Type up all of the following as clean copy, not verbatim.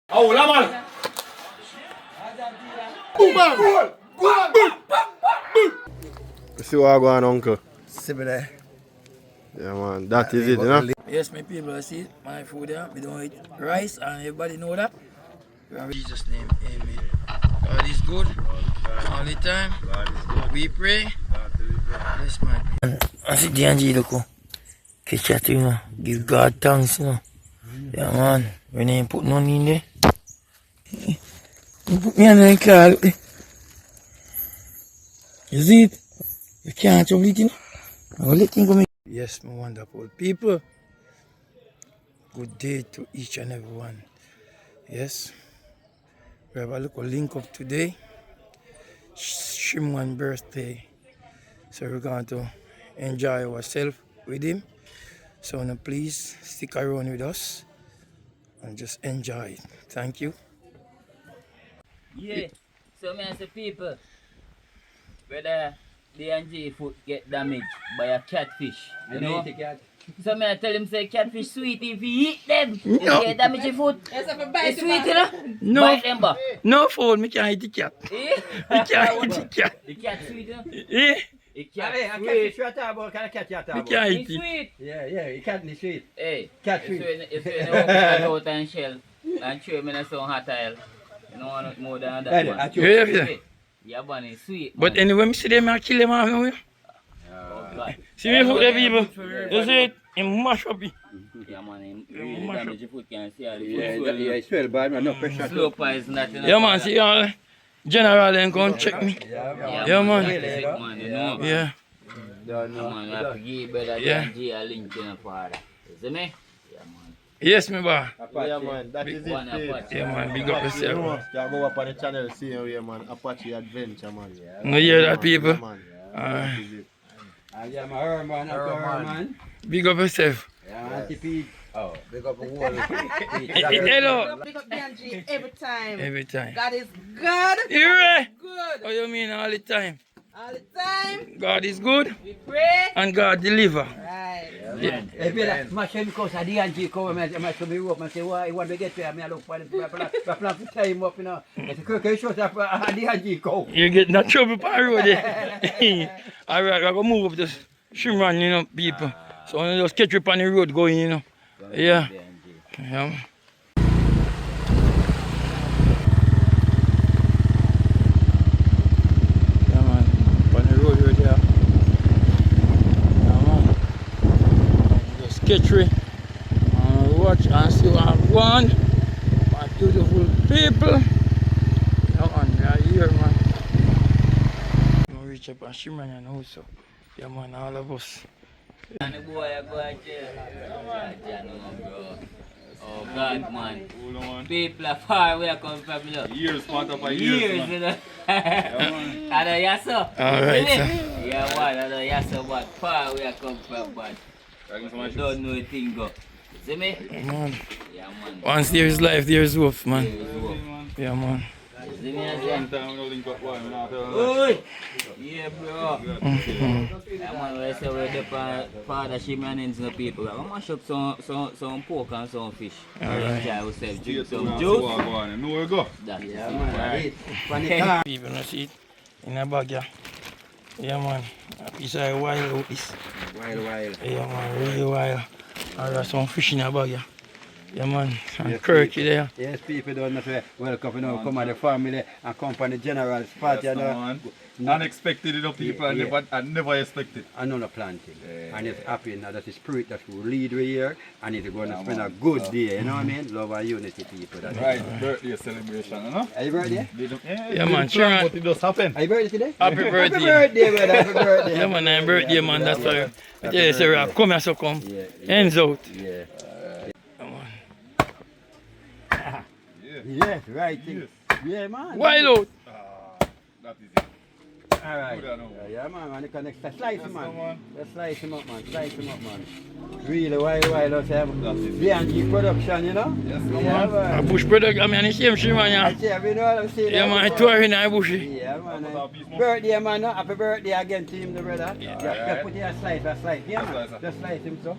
Oh, la mal. See what I go on, uncle? Similar. Yeah, man, that is it, you know? Yes, my people, I see my food here. We don't eat rice, and everybody know that. In Jesus' name, amen. God is good all the time. We pray. Bless my people. I see the Angie look. Catch that, you know. Give God thanks, you know. Yeah, man. When they put none in there. You put me on the car, look there. You see it? You can't trouble it, you know. I'll let him go. Yes, my wonderful people. Good day to each and every one. Yes. We have a little link up today. Shimran birthday. So we're going to enjoy ourselves with him. So now please stick around with us and just enjoy it. Thank you. Yeah, so me as the people, whether the NG foot get damaged by a catfish, you know? So me I tell him say catfish sweet if you eat them, you get damage your foot. It's sweet, you know? No, bite them, but. no fool, me can't eat the cat. Eh? Me can't eat the cat. The cat sweet, you know? Eh? The cat I sweet. Me can't It's eat it. sweet. Yeah, you can't eat sweet. Hey, Cat it's sweet. when you open it out and shell and throw them in some hot oil. You don't want more than that, Yeah, man. Yeah, yeah. Sweet. Yeah, man, it's sweet, man. But anyway, me see them, I kill them off. You know? Oh, God. See me food there, people. You see it? Him mash up it. Yeah, man, him really damage your foot, can see all the Yeah, it's well bad, man. No pressure. slow poison that, you know. Yeah, man, see all general then come check me. Yeah, man. That's it, man, you know. Yeah. Yeah, man, you have to give better Yeah. than G a link, you know, for that. You see me? Yeah, man. Yes, me boy. Yeah, man, that is One it. Apache. Yeah, man, big up You yourself. know, you go up on the channel, see how you, man. Apache Adventure, man. You hear that, people? Yeah, man. Alright. That is it. Yeah, my Herman, Herman. Big up yourself. Yeah, Antipede. Oh, big up the wall. Hello. Pick up Angie every time. Every time. God is good. You right? Good. What you mean all the time? All the time. God is good We pray. and God deliver. Right. Yeah. If you like, my shame because I didn't come, I should be up and say, why, when we get there, I look for the plan to tie him up, you know. It's a Kirky shot up, I didn't go. You get no trouble on the road there. Alright, I go move up this Shimran, you know, people. So I just catch up on the road going, you know. Yeah. Yeah. Yeah, man. On the road right here. Yeah, man. Just catch it. Watch and see what I'm going. My beautiful people. Yeah, man. We are here, man. We reach up on Shimran and also. Yeah, man, all of us. And the boy I go and jail. Yeah, no, bro. Oh, God, man. People are far away come from, you know. Years, part of a years, Years, man. you know. And a yes, sir. Alright, See sir. me? Yeah, man. And a yes, sir, but far away come from, but you don't know a thing, go. See me? Man. Yeah, man. Once there is life, there is hope, man. It's work. Yeah, man. See me as One time we don't link up one, Oi! Yeah, bro. Yeah, man, I say we're the father Shimran and some people. We're gonna mash up some pork and some fish. Alright. Enjoy ourselves, drink some Know juice. where we go. That's Yeah, it. man. From the car. People don't see it in a bag, yeah. Yeah, man. A piece of wild out this. Wild. Yeah, man, really wild. And there's some fish in a bag, yeah. Yeah, man. And Kirky there. Yes, people don't know say, welcome, you know, come at the family and come from the general spot, you know. Unexpected, you know, people I never expected. And none of planting. And it's happy now that the spirit that will lead we here and it's going to spend a good day, you know what I mean? Love and unity, people. That's Right, it. birthday celebration, you know? Are you birthday? Yeah, man, Shimran. But it just happened. Are you birthday today? Happy birthday. Happy birthday, brother. Happy birthday. Yeah, man, I'm birthday, man. That's why. Yeah, sir, Rob. Come here, so come. Yeah. Ends out. Yeah. Come on. Yes, right. Yeah, man. Wild out. That is it. All right. Good, I know. Yeah, man. You connect. Slice him, Yes, man. man. Just slice him up, man. Slice him up, man. Really wild, us have That's it. B&G production, you know? Yes, Yeah, A man. bush product, I mean, the same Shimran, yeah. Yeah, we know what I'm saying. Yeah, man, touring in the bush. Yeah, man. Birthday, man. Happy birthday again to him, the brother. Yeah, just put your slice. Yeah, man. Slice. Just slice him, so.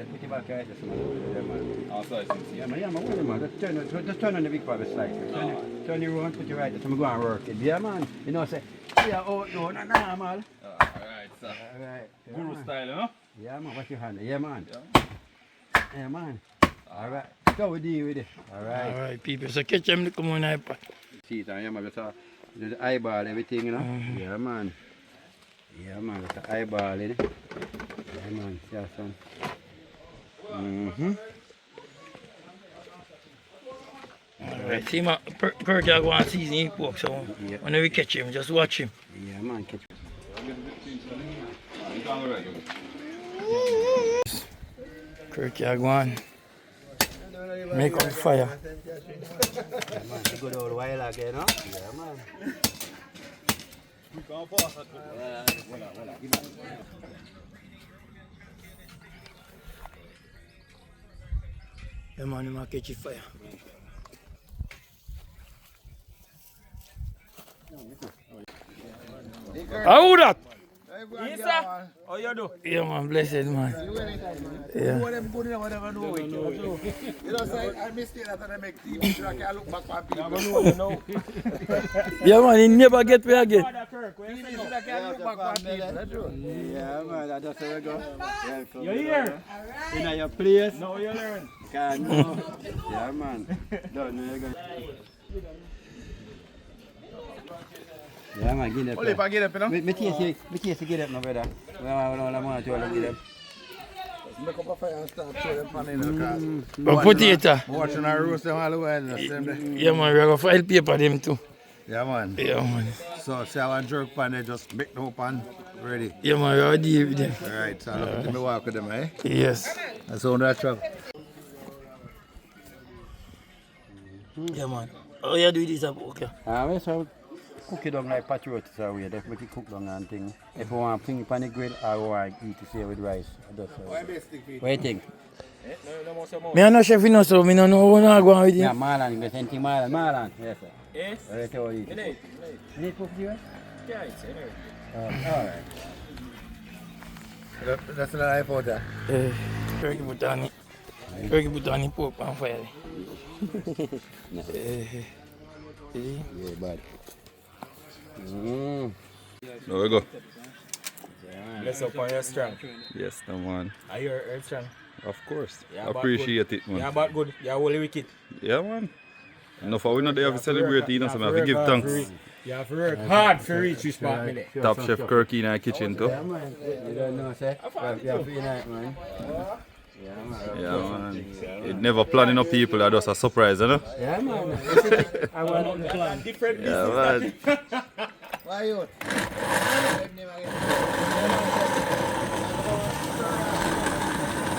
put it back right there. Yeah, man. Oh, so I see. Yeah, man, wait a minute. Just turn on the big part slightly. Turn it around, put it right there. So I'm going to work it. Yeah, man. You know, say, yeah, oh, no, not normal. Alright, sir. Alright. Guru style, huh? Yeah, man, what's your hand? Yeah, man. Yeah, man. Alright. So we deal with it. Alright. Alright, people. So catch them to come on iPad. See it, yeah, man. Just eyeball everything, you know. Yeah, man. Yeah, man. Just eyeball it. Yeah, man. Yeah, son. Alright, see my Kirky I go and season his pork, so whenever we catch him, just watch him. Yeah, man. Catch. Kirky I go and make up fire. Yeah, man. A good old while again, no? Yeah, man. Yeah, man, you might catch a fire. How that? Yes, sir. How you do? Yeah, man, blessed, man. Yeah. You know, say, I missed it after I make TV, so I can look back on people. Yeah, man, he never get me again. So I can look back on people. That's true. Yeah, man. That's just how we go. You here? In your place. Now you learn. Can't know. Yeah, man. Don't know you're going. Yeah, man, get up. Only if I get up, you know? Me taste to get up, no brother. I get up. Make up a fire and start showing them pan in the car. But potato. Watching our roast them all the way. Yeah, man, we are going to file paper them too. Yeah, man. Yeah, man. So, see our jerk pan, they just make no pan ready. Yeah, man, we are deal with them. Alright, so let me walk with them, eh? Yes. That's all that trouble. Yeah, man. Oh, you do this up, okay. We so cook it down like patriots are we. They make it cook down and thing. If you want to bring it on the grill, I want to eat it here with rice. That's all. What do you think? Me I'm not chef, you know, so I don't know what I'm going with Yeah, him. Marlon, you send him Marlon. Marlon, yes, sir. Yes? Alright, how you eat? You need cook for you? Yeah, it's in Alright. That's what I thought. Kirky put on it. Kirky put on the pork on fire. See? Yeah, bad. There we go. Let's up on Earthstrong. Yes, no man. Are you Earthstrong? Of course. Yeah, but Appreciate it, man. Yeah, but good. Yeah, holy wicked. Yeah, man. Enough for we not there to celebrate, you know, so I have to give thanks. You have to work hard for reach this spot, minute. Top Chef Kirky in our kitchen, too. Yeah, man. You don't know, sir. You have to night, man. Yeah, man. It never planning up people, that's just a surprise, you know? Yeah, man. I want to plan. Different Yeah, man. Why you?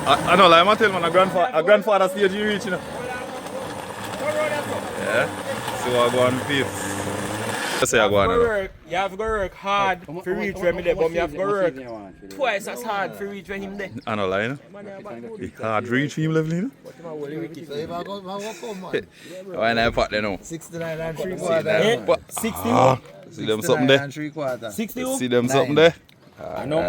I know, like I tell man, a grandfather stage you reach, you know? Yeah? So I go on peace. I say I go on. You have to go work hard to reach where me there, but you have to go work twice as hard to reach where him there. I know, like, you know? It's hard reach him level, you know? So if I go home, man. Why not part there now? 69 and 3/4. 60? See them something there? 3/4. 60? See them something there? I know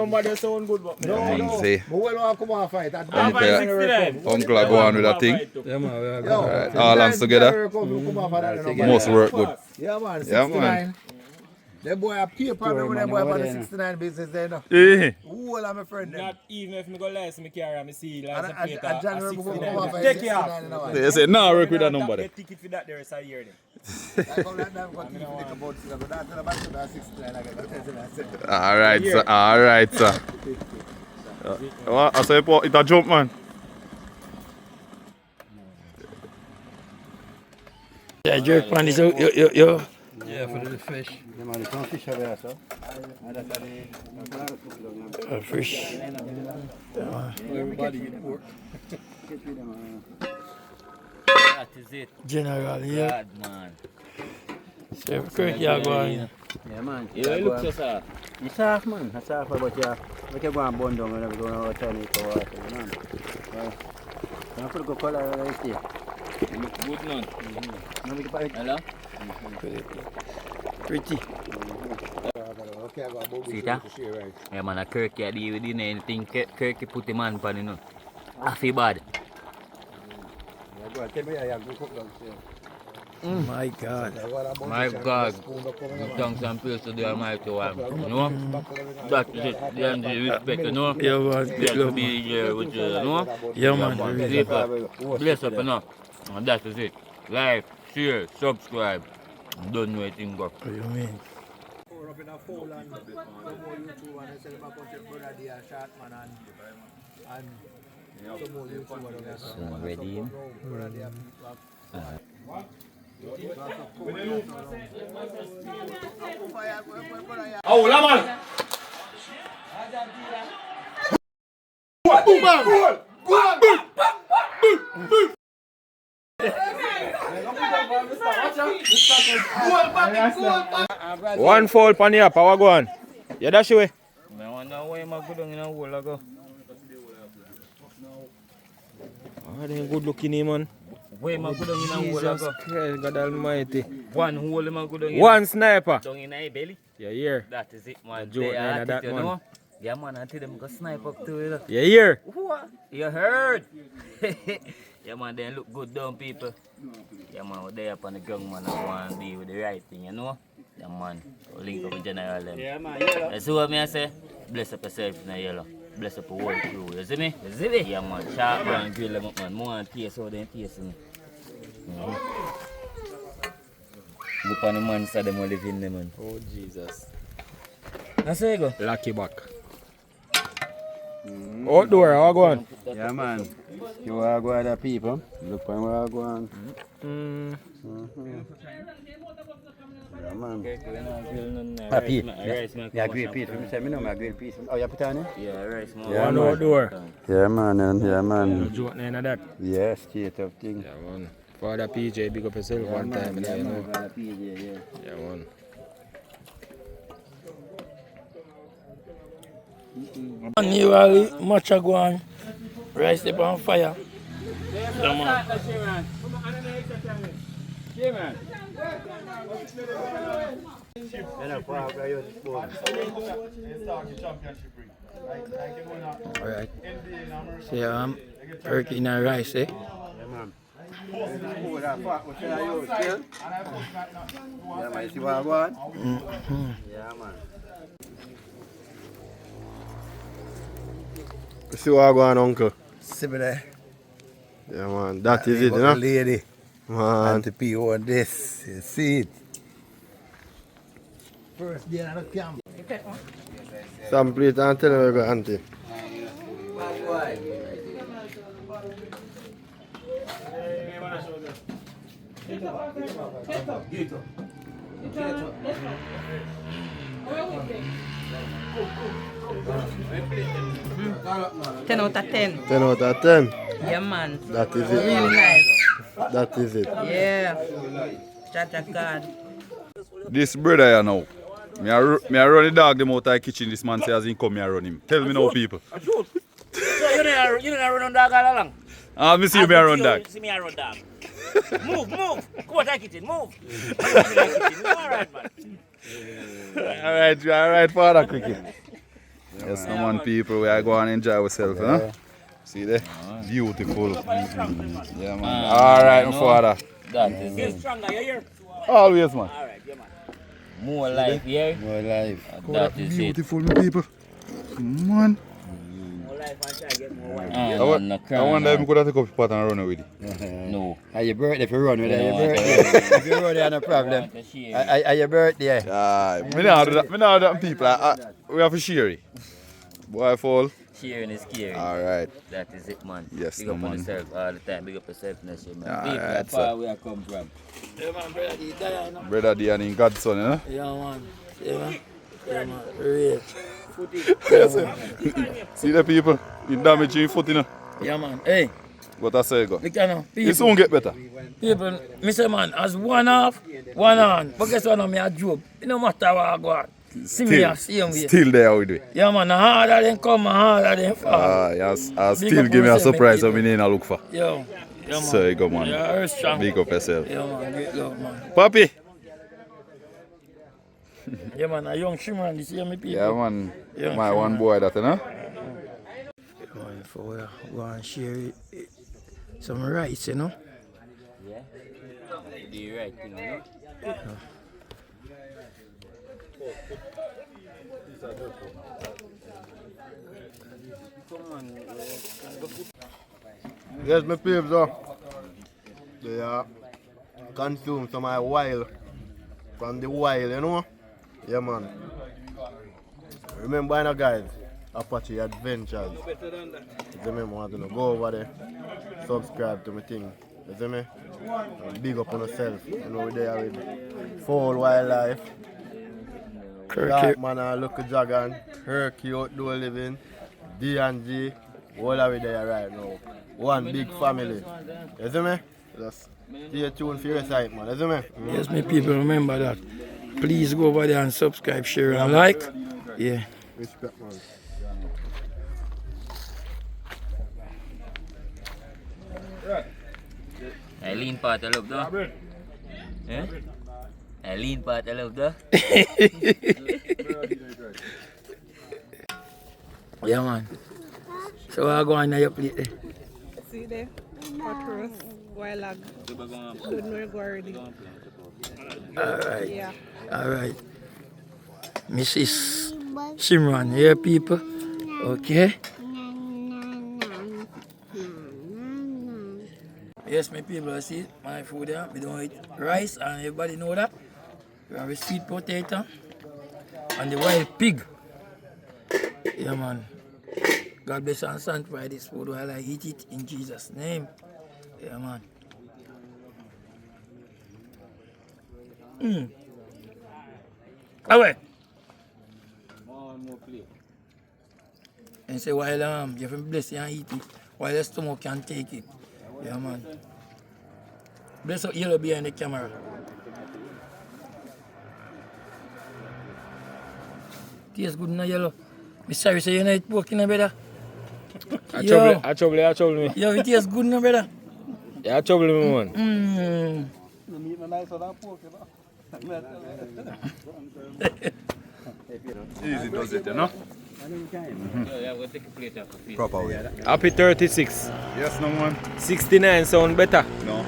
but they sound good, but no. See. But we don't come and fight. Uncle I go on with that thing. Alright, all hands together. Must work good. Yeah, man. 69. Yeah, man. That boy have paper when that boy for the 69 business there now. Eh. Who are my friend them? Not even if me go license me carry me see license And plate January before we come off at 69. Take it off. They say, nah, work with that number there. Get ticket for that there is a year then. Alright, sir. Alright, sir. What? I say, it's a jump, man. Yeah, jerk pan is out. Yo. Yeah, for the fish. Yeah, man, there's no fish over there, so. Fish. Everybody eat pork. That is it. General, yeah. God, man. So Kirky I go on. Yeah, man. You look so soft. It's soft, man. It's soft, but yeah, we can go and bond down and we go and turn it for water, you know. I'm going to go color right here. Good man. Now we can buy it. Hello? Pretty. See that? Yeah, man, a Kirky at the within anything. Kirky put the man pan, you know. I feel bad. My God. My God. Thanks and praise to the Almighty One. You know? That is it. The end of the respect, you know? Yeah, man. Get to be here with you, you know? Yeah, man. Really. People, bless up, you know? And that is it. Like, share, subscribe. Don't know anything, go. What do you mean? So, ready? Oh, la man. One foul pan the up, how go on? Yeah, that's way. I wonder why I'm good in a hole ago. Oh, they good looking him, man. Why am I good in a hole Jesus ago? Christ, God Almighty. One hole am I good in. One sniper. Down in my belly. Yeah, here. That is it, man. joke They name are of that it, you one. know? Yeah, man, I tell them go snipe up to it. Yeah, here. What? You heard? Yeah, man, they look good down, people. Yeah, man, we're there up on the ground, man. I want to be with the right thing, you know? Yeah, man. We'll link up with General them. Yeah, man, yellow. You see what me I say? Bless up yourself in the yellow. Bless up the whole crew. You see me? You see me? Yeah, man. Sharp man, grill them up, man. More and taste how they taste me. Look on the man, so them will live in them, man. Oh, Jesus. That's how you go. Lucky back. Outdoor, how go on? Yeah, man. You want to go other people? Look on where I go on. Yeah, man. Pete. Yeah, grill Pete. I know my grill Pete. Oh, you put on it? Yeah, rice, man. Yeah, One man. outdoor. Yeah, man. And yeah, man. Joke name of that. Yeah, straight up thing. Yeah, man. Father PJ, big up yourself one time. Yeah, You know. man. Yeah. Yeah, man. Annually, much a go on. Rice up on fire. Yeah, man. Alright. So, Kirky and rice, eh? Yeah, man. You see what I go on? Yeah, man. You see what I go on, uncle? See me there. Yeah, man. That is it, you know? Lady. Man. And the P.O. on this. You see it? First day on the camp. Some plate and tell me where you go, auntie. Ten out of 10. 10 out of 10. Yeah, man. That is it. Really nice. That is it. Yeah. Chacha God. This brother here now. Me a run the dog them out of the kitchen. This man say as he come here run him. Tell me now, people. So you don't run dog all along? Ah, me see you me a run dog. See me a run dog. Move. Go out the kitchen, move. Alright, man. Alright, Father Kirky. Yes, come on, people. We are going to enjoy ourselves, huh? See there? Beautiful. Yeah, man. Alright, my father. That is it. Stronger, you hear? Always, man. Alright, yeah, man. More life here. More life. That is it. Beautiful, my people. Come on. More life and try to get more wife. I wonder if we could have take up the pot and run with it. No. Are your birthday if you run with it? Your birthday. If you run there, no problem. Are your birthday? Me not do that. Me not do that, people. We have to share it. Boy, Fowl. Sharing is caring. Alright. That is it, man. Yes, Big no, up man. on yourself all the time. Big up yourself, man. Alright, People, that's sir. far where I come from. Yeah, man, brother, he died, you know? Brother D and his godson, you know? Yeah, man. Yeah, man. Yeah, man. Real. See the people? You damage your foot, you know? Yeah, man. Hey, What I say, go? we can You soon get better. people, Mr. Man, as one half, one on. But guess what, me a joke. It no matter what I go on. See me a same way. Still there with me. Yeah, man, the harder than come, the harder than fall. Yes, Big still up give me a yourself, surprise my of me name I look for. Yo. Yeah, man. So you go, man. Yeah, Earthstrong. Big up yourself. Yeah, man. Great love, man. Papi! Yeah, man, a young Shimran, this year, me people. Yeah, man. Young My one Shimran. boy that, you know? Going for go and share some rice, you know? Yeah. The right thing, you know? Yes, my peeps, they consume some of my wild from the wild, you know? Yeah, man. Remember, you know, guys, Apache Adventures. You see me, want to go over there, subscribe to my thing. You see me? And big up on yourself. You know, we're there with Fowl Wildlife, Kirky. Man, Lucky Dragon, Kirky Outdoor Living, D&G, all of it there right now. One big family. You see me? Just stay tuned for your site, man. You see me? Yes, me people, remember that. Please go over there and subscribe, share, and like. Yeah. Respect, man. I lean part I love though. Yeah? I lean part I love though. Yeah, man. So I go on your plate there. See there? Hot roast, wild lag. Good no go already. Alright. Yeah. Alright. Mrs. Shimran here, people. Okay. Yes, my people, I see my food here. We don't eat rice, and everybody know that. We have a sweet potato and the wild pig. Yeah, man. God bless and sanctify this food while I eat it in Jesus' name. Yeah, man. Away. And say while you have to bless it and eat it, while your stomach can take it. Yeah, man. Bless up yellow behind the camera. Tastes good in the yellow. Me sorry, so you know it pork in the brother. I trouble me. Yo, it tastes good in the brother. Yeah, I trouble me, man. Easy does it, you know? Yeah, we'll take a plate off of Proper way. Happy 36. Yes, no man? 69 sound better. No.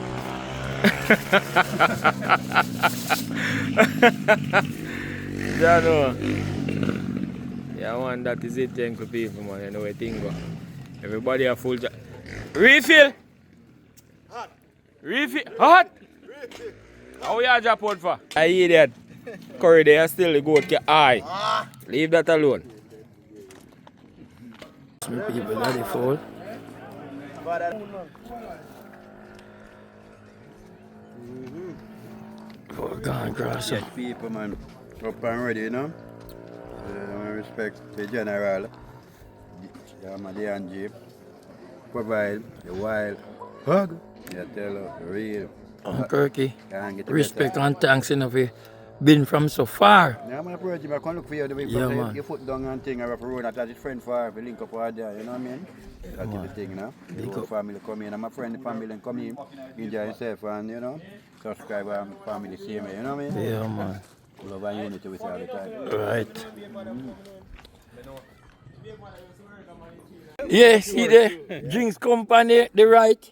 Yeah, no. Yeah, man, that is it, thank you people, man. You know what thing go. Everybody are full. Refill! Hot! Refill! Hot! Refill! How you drop out for? I hear that. Curry there still the goat get eye. Leave that alone. Some people are the fall. Oh, God, grass. Yes, people, man. Up and ready, you know. I respect the general. Yeah, my D&G. Provide the wild hug. Yeah, tell her, real. Kirky, Can't get respect and thanks enough for been from so far. Yeah, my approach, I can look for you the way Yeah, from man. your foot down and thing, I have a road that has his friend for her, link up over there, you know what I mean? That's the thing, you know. The whole family come in, and my friend, the family come in, enjoy yourself and, you know, subscribe and family same way, you know what I mean? Yeah, man. Love and unity with all the time. Right. Yeah, see there, drinks company the right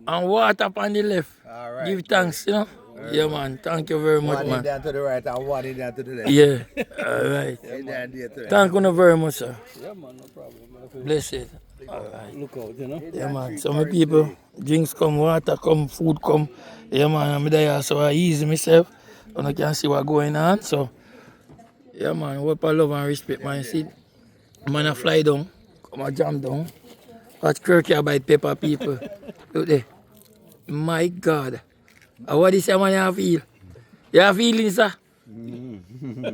and water on the left. All right. Give thanks, you know. Yeah, man. Thank you very much, One man. in down to the right and one in down to the left. Yeah, all right. Thank you very much, sir. Yeah, man, no problem. Bless it. All right. Look out, you know. Yeah, man. So my people, drinks come, water come, food come. Yeah, man. I'm there, so I easy myself. And I can see what's going on. So, yeah, man. Hope I love and respect, man. See, man, I fly down, come and jam down. Watch Kirky bite pepper, people. Look there. My God. What is it, man, you feel? You have feelings, sir?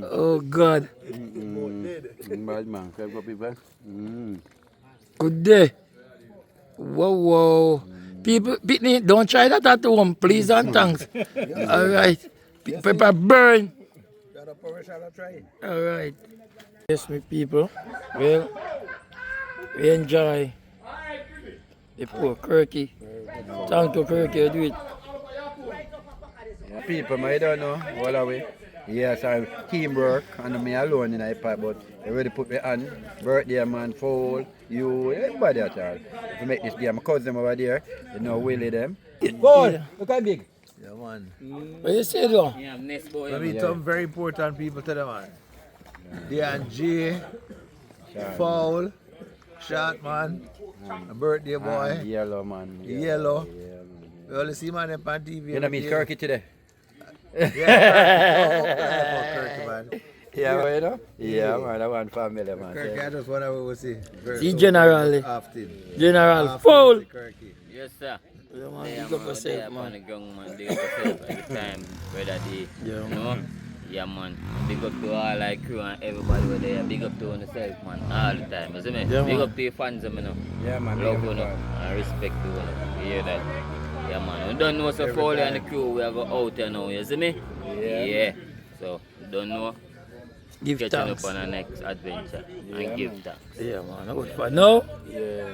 Oh, God. Bad man, people. Good day. Whoa, whoa. People, Pitney, don't try that at home, please and thanks. All right. Pepper burn. All right. Yes, my people. Well, we enjoy the poor Kirky. Thank you, Kirky, do it. People, I don't know, all the way. Yes, I teamwork and me alone in iPad, but they already put me on. Birthday man, Fowl, you, everybody at all. To make this day, my cousin over there, you know Willie them. Paul, look how big. Yeah, man. What you say, though? Yeah, next boy. I meet some very important people to the man. D&J, Fowl, Shot man, a birthday boy, Yellow man. Yellow. Yeah, man. We only see man up on TV. You know meet Kirky today? Yeah, Kirky, man. Yeah, well, you know? Yeah, man, I want family, man. Kirky, I just want to see. See generally. Often. General Fowl. Kirky. Yes, sir. Yeah, man, Yeah, big up man, yourself, they up man. on the ground, man. Big up yourself every time, brother D. Yeah, You know? Yeah, man. Big up to all like crew and everybody over there. Big up to yourself, man. All the time. You see me? Yeah, big man. up to your fans, you know. Yeah, man. Love you, know. And respect you, know. You hear that? Yeah, man. We don't know so Foley and the crew. We are go out there now. You see me? Yeah. So, we don't know. Give Catching thanks. up on our next adventure. And give thanks. Yeah, man. I would find. No? Yeah.